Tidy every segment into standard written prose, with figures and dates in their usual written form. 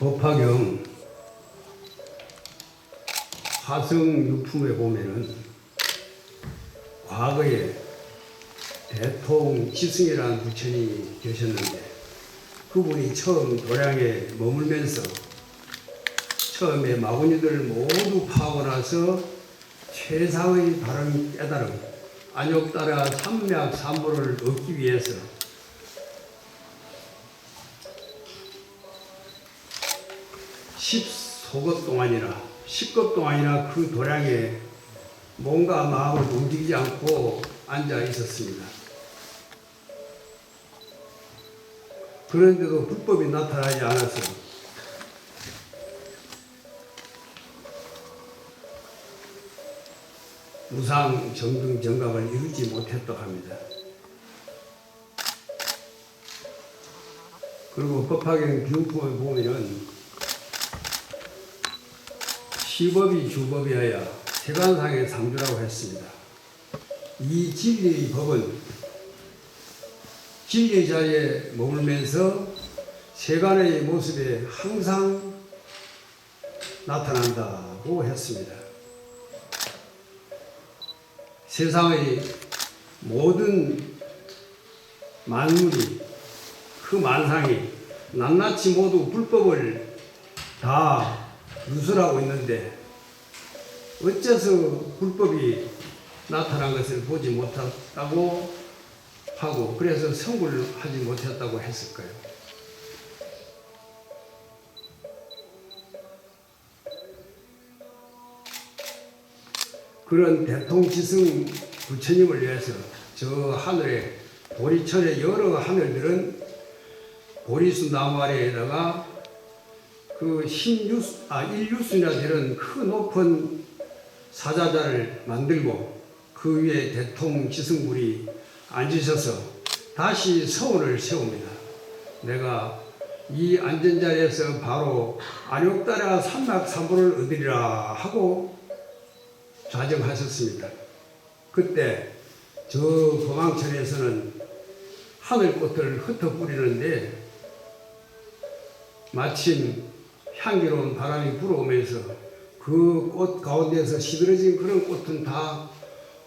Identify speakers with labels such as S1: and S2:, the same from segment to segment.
S1: 법화경 화성유품에 보면은 과거에 대통지승이라는 부처님이 계셨는데 그분이 처음 도량에 머물면서 처음에 마구니들을 모두 파하고 나서 최상의 바른 깨달음 안욕따라 삼맥삼보를 얻기 위해서 10소급 동안이나 10급 동안이나 그 도량에 몸과 마음을 움직이지 않고 앉아 있었습니다. 그런데도 불법이 나타나지 않아서 무상 정등 정각을 이루지 못했다고 합니다. 그리고 법화경 기우품을 보면은 시법이 주법이어야 세간상의 상주라고 했습니다. 이 진리의 법은 진리의 자리에 머물면서 세간의 모습에 항상 나타난다고 했습니다. 세상의 모든 만물이 그 만상이 낱낱이 모두 불법을 다 누설하고 있는데 어째서 불법이 나타난 것을 보지 못했다고 하고 그래서 성불을 하지 못했다고 했을까요? 그런 대통지승 부처님을 위해서 저 하늘에 보리천의 여러 하늘들은 보리수 나무 아래에다가 그 일유순이라 되는 큰 높은 사자자를 만들고 그 위에 대통지승불이 앉으셔서 다시 서원을 세웁니다. 내가 이 앉은 자리에서 바로 안욕따라 삼맥삼보를 얻으리라 하고 좌정하셨습니다. 그때 저 범왕천에서는 하늘꽃을 흩어 뿌리는데 마침 향기로운 바람이 불어오면서 그 꽃 가운데서 시들어진 그런 꽃은 다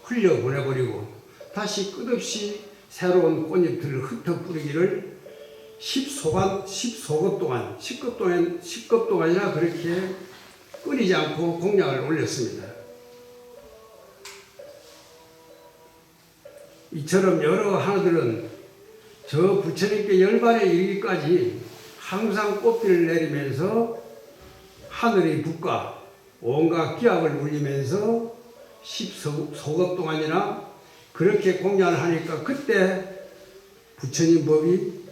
S1: 흘려보내버리고 다시 끝없이 새로운 꽃잎들을 흩어 뿌리기를 10소급 동안 10급 동안이나 그렇게 끊이지 않고 공약을 올렸습니다. 이처럼 여러 하나들은 저 부처님께 열반에 이르기까지 항상 꽃비를 내리면서 하늘의 북과 온갖 기악을 울리면서 10소급 동안이나 그렇게 공양을 하니까 그때 부처님 법이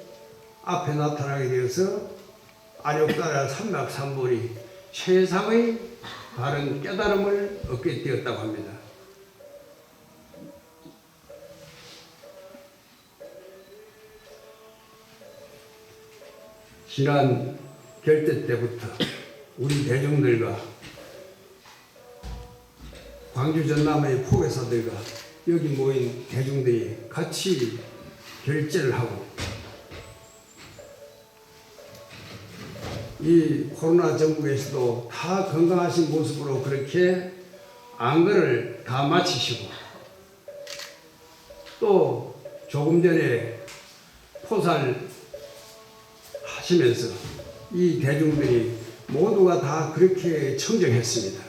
S1: 앞에 나타나게 되어서 안욕따라 삼맥삼보리 최상의 바른 깨달음을 얻게 되었다고 합니다. 지난 결대 때부터 우리 대중들과 광주 전남의 포교사들과 여기 모인 대중들이 같이 결제를 하고 이 코로나 전국에서도 다 건강하신 모습으로 그렇게 안건을 다 마치시고 또 조금 전에 포살 하시면서 이 대중들이 모두가 다 그렇게 청정했습니다.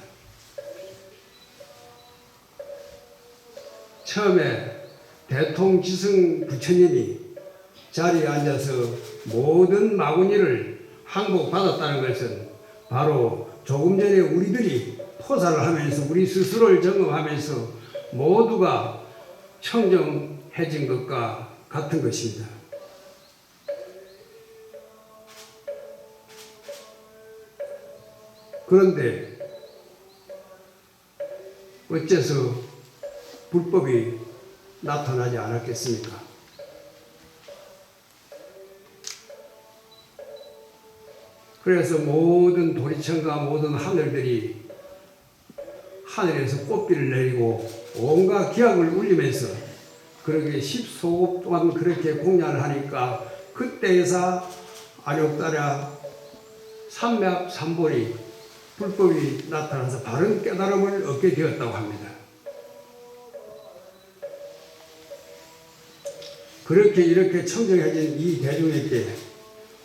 S1: 처음에 대통지승 부처님이 자리에 앉아서 모든 마구니를 항복받았다는 것은 바로 조금 전에 우리들이 포살을 하면서 우리 스스로를 점검하면서 모두가 청정해진 것과 같은 것입니다. 그런데 어째서 불법이 나타나지 않았겠습니까? 그래서 모든 도리천과 모든 하늘들이 하늘에서 꽃비를 내리고 온갖 기악을 울리면서 그렇게 10소급 동안 그렇게 공양을 하니까 그때에서 안욕따라 삼맥삼볼이 불법이 나타나서 바른 깨달음을 얻게 되었다고 합니다. 그렇게 이렇게 청정해진 이 대중에게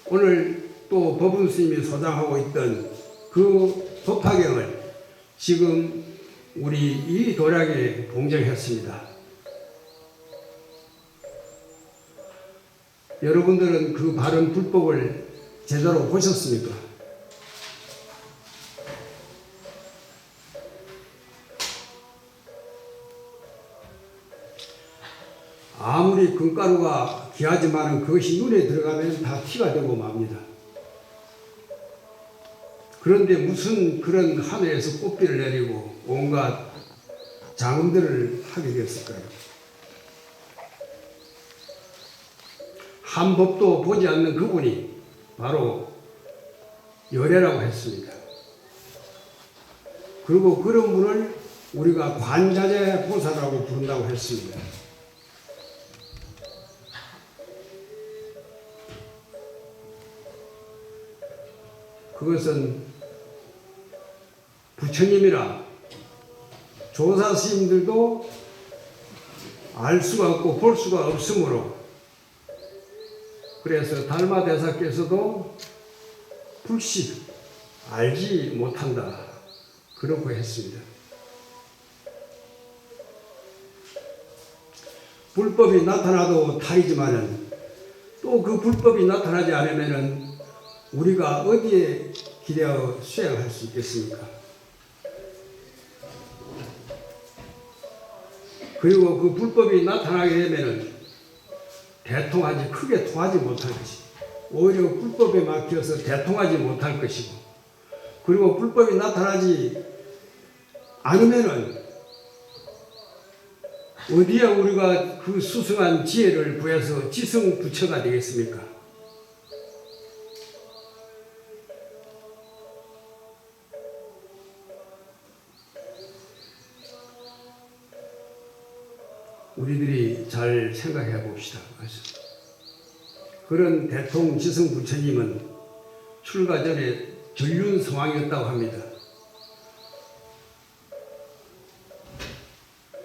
S1: 오늘 또 법운 스님이 소장하고 있던 그 법화경을 지금 우리 이 도량에 봉정했습니다. 여러분들은 그 바른 불법을 제대로 보셨습니까? 아무리 금가루가 귀하지만 그것이 눈에 들어가면 다 티가 되고 맙니다. 그런데 무슨 그런 하늘에서 꽃비를 내리고 온갖 장엄들을 하게 되었을까요? 한 법도 보지 않는 그분이 바로 열애라고 했습니다. 그리고 그런 분을 우리가 관자재 보살이라고 부른다고 했습니다. 그것은 부처님이라 조사 스님들도 알 수가 없고 볼 수가 없으므로, 그래서 달마 대사께서도 불식 알지 못한다 그렇고 했습니다. 불법이 나타나도 탈이지만은 또 그 불법이 나타나지 않으면은 우리가 어디에 기대어 수행할 수 있겠습니까? 그리고 그 불법이 나타나게 되면은 대통하지, 크게 통하지 못할 것이고, 오히려 불법에 막혀서 대통하지 못할 것이고, 그리고 불법이 나타나지 않으면은 어디에 우리가 그 수승한 지혜를 구해서 지성부처가 되겠습니까? 우리들이 잘 생각해 봅시다. 그런 대통 지성 부처님은 출가 전에 전륜성왕이었다고 합니다.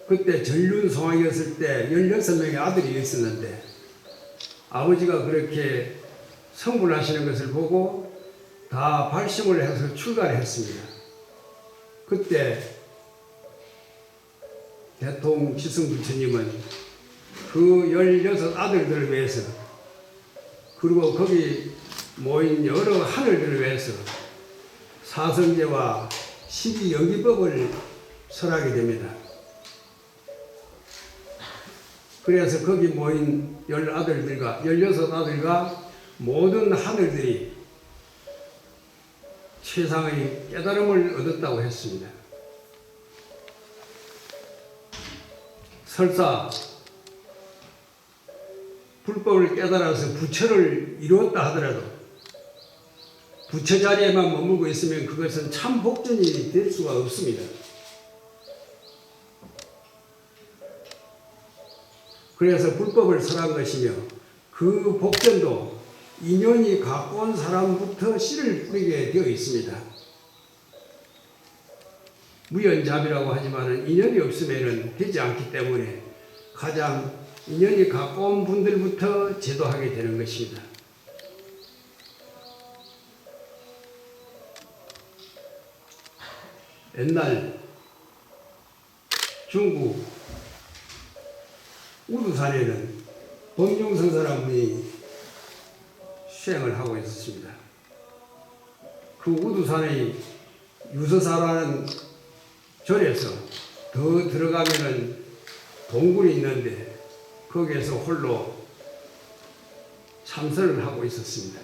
S1: 그때 전륜성왕이었을 때 16명의 아들이 있었는데 아버지가 그렇게 성불하시는 것을 보고 다 발심을 해서 출가를 했습니다. 그때 대통 지성 부처님은 그 16 아들들을 위해서, 그리고 거기 모인 여러 하늘들을 위해서 사성제와 12연기법을 설하게 됩니다. 그래서 거기 모인 16 아들과 모든 하늘들이 최상의 깨달음을 얻었다고 했습니다. 설사 불법을 깨달아서 부처를 이루었다 하더라도 부처 자리에만 머물고 있으면 그것은 참 복전이 될 수가 없습니다. 그래서 불법을 설한 것이며 그 복전도 인연이 가까운 사람부터 씨를 뿌리게 되어 있습니다. 무연잡이라고 하지만 인연이 없으면 되지 않기 때문에 가장 인연이 가까운 분들부터 제도하게 되는 것입니다. 옛날 중국 우두산에는 법룡성사라는 분이 수행을 하고 있었습니다. 그 우두산의 유서사라는 절에서 더 들어가면은 동굴이 있는데 거기에서 홀로 참선을 하고 있었습니다.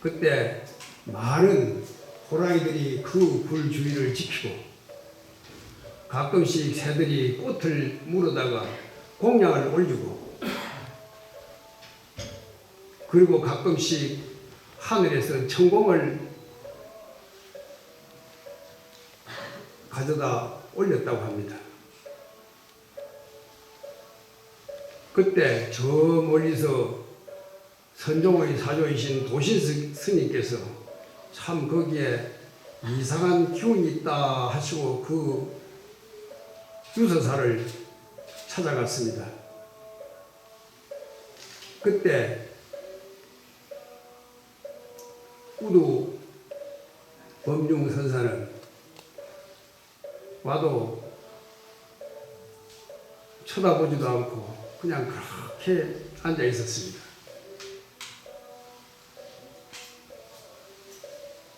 S1: 그때 많은 호랑이들이 그 굴 주위를 지키고 가끔씩 새들이 꽃을 물어다가 공양을 올리고, 그리고 가끔씩 하늘에서 천공을 가져다 올렸다고 합니다. 그때 저 멀리서 선종의 사조이신 도신 스님께서 참 거기에 이상한 기운이 있다 하시고 그 유서사를 찾아갔습니다. 그때 우두 법륜 선사는 와도 쳐다보지도 않고 그냥 그렇게 앉아 있었습니다.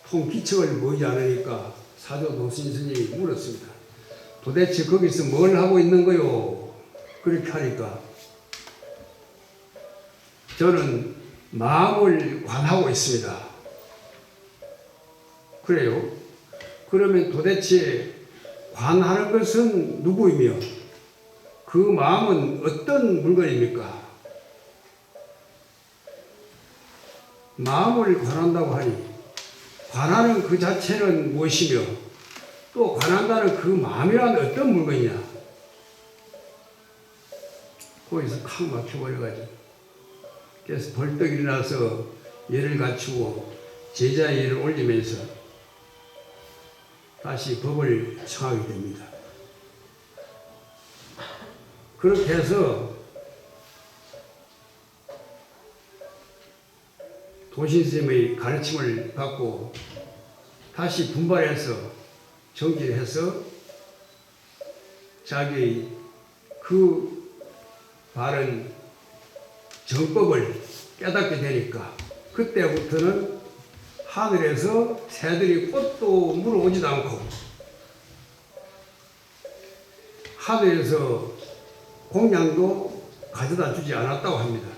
S1: 통기척을 보이지 않으니까 사조 도신 스님이 물었습니다. 도대체 거기서 뭘 하고 있는 거요? 그렇게 하니까 저는 마음을 관하고 있습니다. 그래요? 그러면 도대체 관하는 것은 누구이며 그 마음은 어떤 물건입니까? 마음을 관한다고 하니 관하는 그 자체는 무엇이며 또 관한다는 그 마음이란 어떤 물건이냐? 거기서 탁 막혀버려가지고 그래서 벌떡 일어나서 예를 갖추고 제자 예를 올리면서 다시 법을 청하게 됩니다. 그렇게 해서 도신스님의 가르침을 받고 다시 분발해서 정진해서 자기의 그 바른 정법을 깨닫게 되니까 그때부터는 하늘에서 새들이 꽃도 물어오지도 않고 하늘에서 공양도 가져다 주지 않았다고 합니다.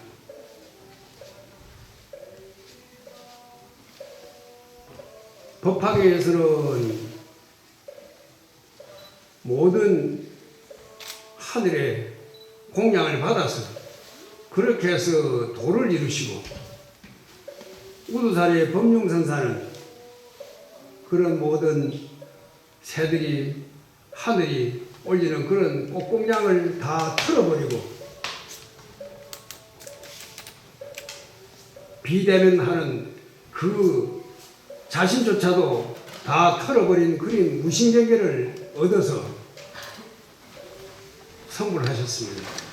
S1: 법화계에서는 모든 하늘의 공양을 받아서 그렇게 해서 도를 이루시고 우두사리의 법륜선사는 그런 모든 새들이 하늘이 올리는 그런 꽃공양을 다 털어버리고 비대면하는 그 자신조차도 다 털어버린 그린 무신경계를 얻어서 성불하셨습니다.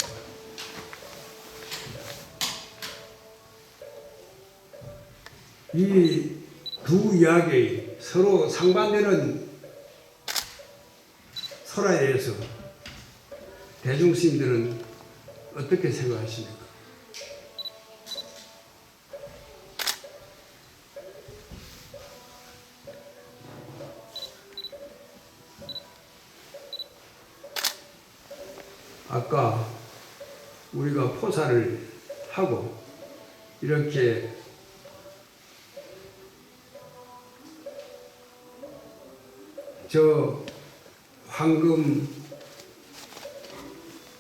S1: 이 두 이야기 서로 상반되는 설화에 대해서 대중스님들은 어떻게 생각하십니까? 아까 우리가 포사를 하고 이렇게 저 황금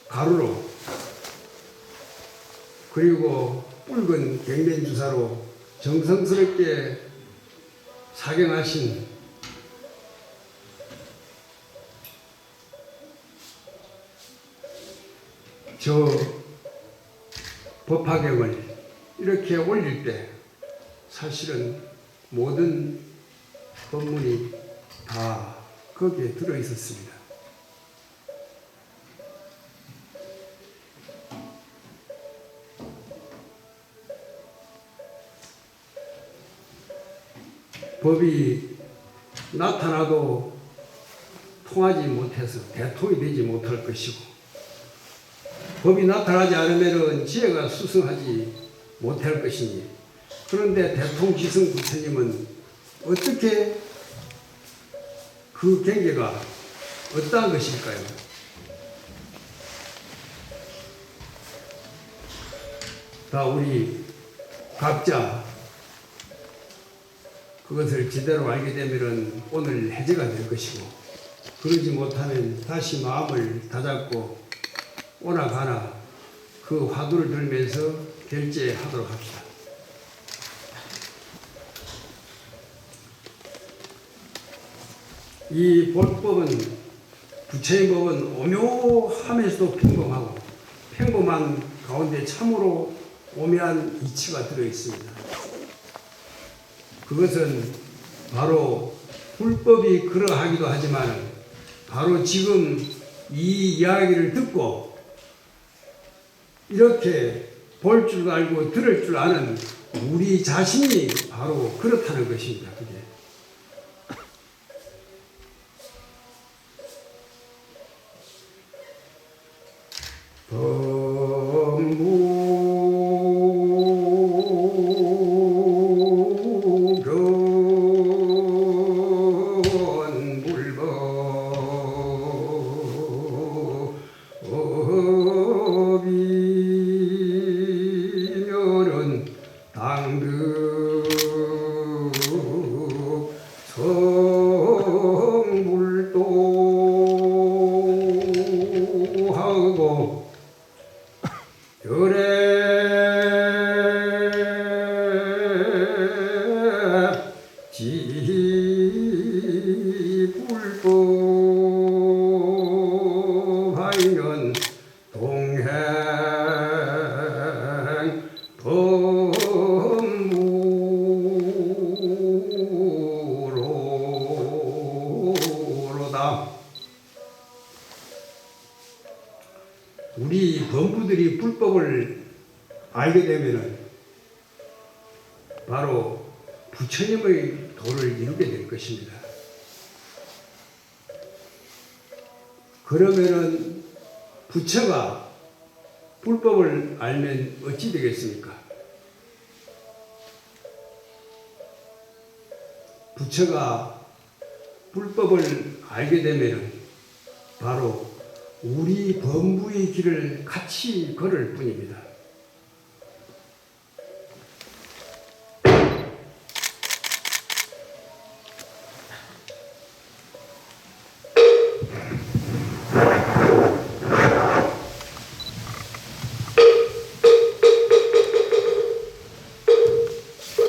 S1: 가루로 그리고 붉은 경변주사로 정성스럽게 사경하신 저 법화경을 이렇게 올릴 때 사실은 모든 법문이 다 거기에 들어 있었습니다. 법이 나타나도 통하지 못해서 대통이 되지 못할 것이고 법이 나타나지 않으면 지혜가 수승하지 못할 것이니 그런데 대통지승 부처님은 어떻게 그 경계가 어떠한 것일까요? 다 우리 각자 그것을 제대로 알게 되면 오늘 해제가 될 것이고 그러지 못하면 다시 마음을 다잡고 오나가나 그 화두를 들면서 결제하도록 합시다. 이 볼법은 부처의 법은 오묘하면서도 평범하고 평범한 가운데 참으로 오묘한 이치가 들어 있습니다. 그것은 바로 불법이 그러하기도 하지만 바로 지금 이 이야기를 듣고 이렇게 볼 줄 알고 들을 줄 아는 우리 자신이 바로 그렇다는 것입니다. 그게. 법이면은 당득 성불도 하고 열애 지불법하면 동행 법무로다. 우리 범부들이 불법을 알게 되면은 바로 부처님의 도를 이루게 될 것입니다. 그러면은 부처가 불법을 알면 어찌 되겠습니까? 부처가 불법을 알게 되면 바로 우리 범부의 길을 같이 걸을 뿐입니다.